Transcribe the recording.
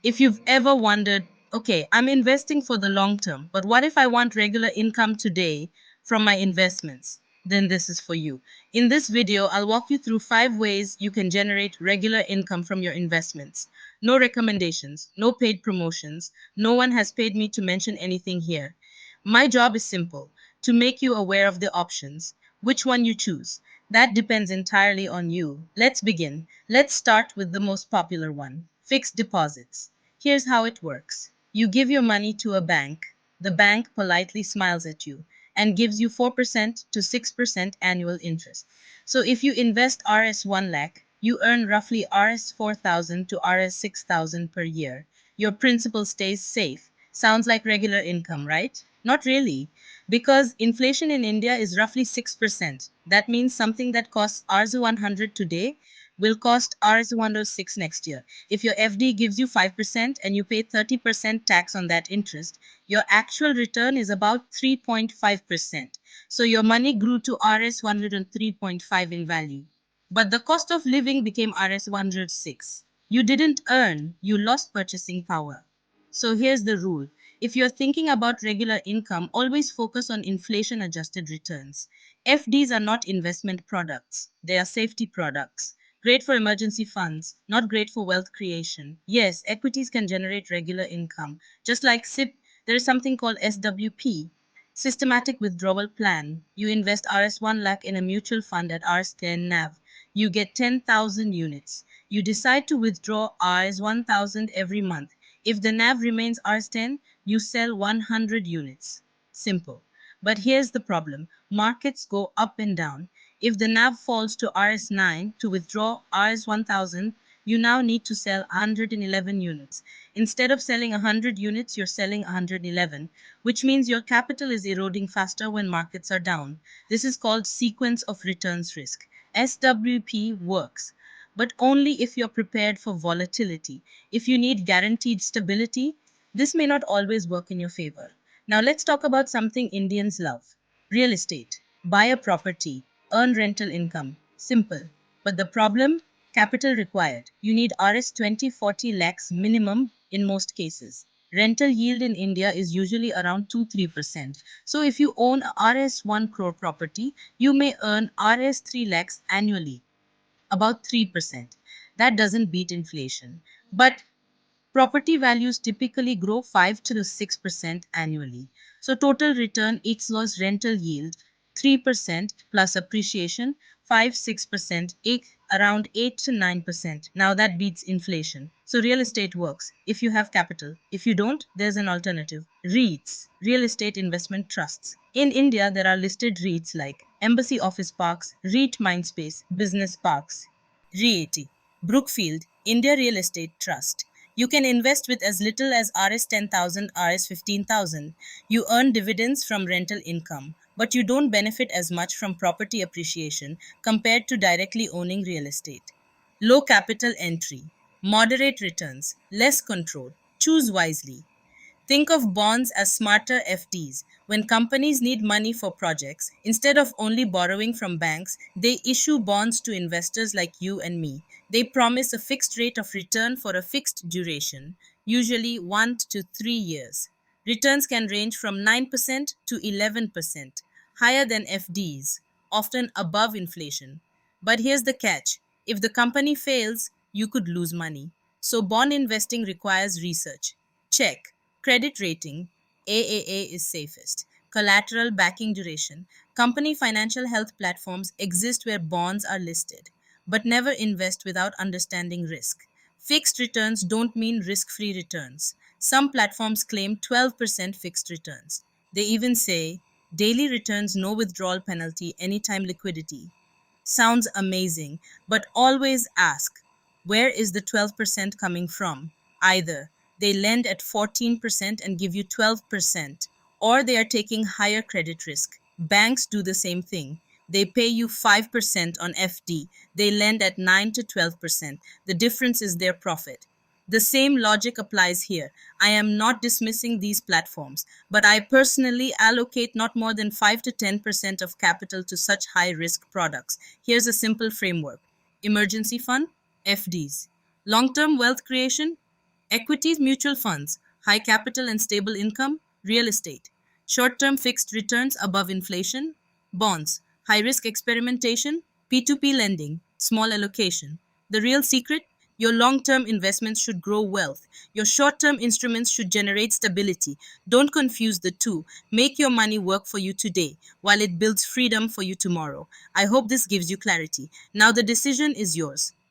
If you've ever wondered, okay, I'm investing for the long term, but what if I want regular income today from my investments? Then this is for you. In this video, I'll walk you through 5 ways you can generate regular income from your investments. No recommendations, no paid promotions. No one has paid me to mention anything here. My job is simple, to make you aware of the options. Which one you choose, that depends entirely on you. Let's begin. Let's start with the most popular one, fixed deposits. Here's how it works. You give your money to a bank. The bank politely smiles at you and gives you 4% to 6% annual interest. So if you invest Rs 1 lakh, you earn roughly Rs 4,000 to Rs 6,000 per year. Your principal stays safe. Sounds like regular income, right? Not really, because inflation in India is roughly 6%. That means something that costs Rs 100 today will cost Rs 106 next year. If your FD gives you 5% and you pay 30% tax on that interest, your actual return is about 3.5%. So your money grew to Rs 103.5 in value. But the cost of living became Rs 106. You didn't earn, you lost purchasing power. So here's the rule. If you're thinking about regular income, always focus on inflation adjusted returns. FDs are not investment products, they are safety products. Great for emergency funds, not great for wealth creation. Yes, equities can generate regular income. Just like SIP, there is something called SWP, Systematic Withdrawal Plan. You invest Rs 1 lakh in a mutual fund at Rs 10 NAV. You get 10,000 units. You decide to withdraw Rs 1,000 every month. If the NAV remains Rs 10, you sell 100 units. Simple. But here's the problem. Markets go up and down. If the NAV falls to Rs 9, to withdraw Rs 1000, you now need to sell 111 units. Instead of selling 100 units, you're selling 111, which means your capital is eroding faster when markets are down. This is called sequence of returns risk. SWP works, but only if you're prepared for volatility. If you need guaranteed stability, this may not always work in your favor. Now let's talk about something Indians love. Real estate. Buy a property, earn rental income. Simple. But the problem? Capital required. You need Rs 20-40 lakhs minimum in most cases. Rental yield in India is usually around 2-3%. So if you own a Rs 1 crore property, you may earn Rs 3 lakhs annually, about 3%. That doesn't beat inflation. But property values typically grow 5 to 6% annually. So total return equals rental yield 3% plus appreciation 5-6%, around 8 to 9%. Now that beats inflation. So real estate works if you have capital. If you don't, there's an alternative. REITs, real estate investment trusts. In India, there are listed REITs like Embassy Office Parks, REIT Mindspace, Business Parks. REIT, Brookfield, India Real Estate Trust. You can invest with as little as Rs 10,000, Rs 15,000. You earn dividends from rental income, but you don't benefit as much from property appreciation compared to directly owning real estate. Low capital entry, moderate returns, less control. Choose wisely. Think of bonds as smarter FDs. When companies need money for projects, instead of only borrowing from banks, they issue bonds to investors like you and me. They promise a fixed rate of return for a fixed duration, usually 1 to 3 years. Returns can range from 9% to 11%, higher than FDs, often above inflation. But here's the catch. If the company fails, you could lose money. So bond investing requires research. Check. Credit rating, AAA is safest. Collateral backing duration. Company financial health platforms exist where bonds are listed, but never invest without understanding risk. Fixed returns don't mean risk-free returns. Some platforms claim 12% fixed returns. They even say daily returns, no withdrawal penalty, anytime liquidity. Sounds amazing, but always ask, where is the 12% coming from? Either they lend at 14% and give you 12%, or they are taking higher credit risk. Banks do the same thing. They pay you 5% on FD. They lend at 9 to 12%. The difference is their profit. The same logic applies here. I am not dismissing these platforms, but I personally allocate not more than 5 to 10% of capital to such high risk products. Here's a simple framework. Emergency fund, FDs. Long term wealth creation, Equities, mutual funds, high capital and stable income, real estate. Short term fixed returns above inflation, bonds, high risk experimentation, P2P lending, small allocation. The real secret, your long term investments should grow wealth. Your short term instruments should generate stability. Don't confuse the two. Make your money work for you today while it builds freedom for you tomorrow. I hope this gives you clarity. Now the decision is yours.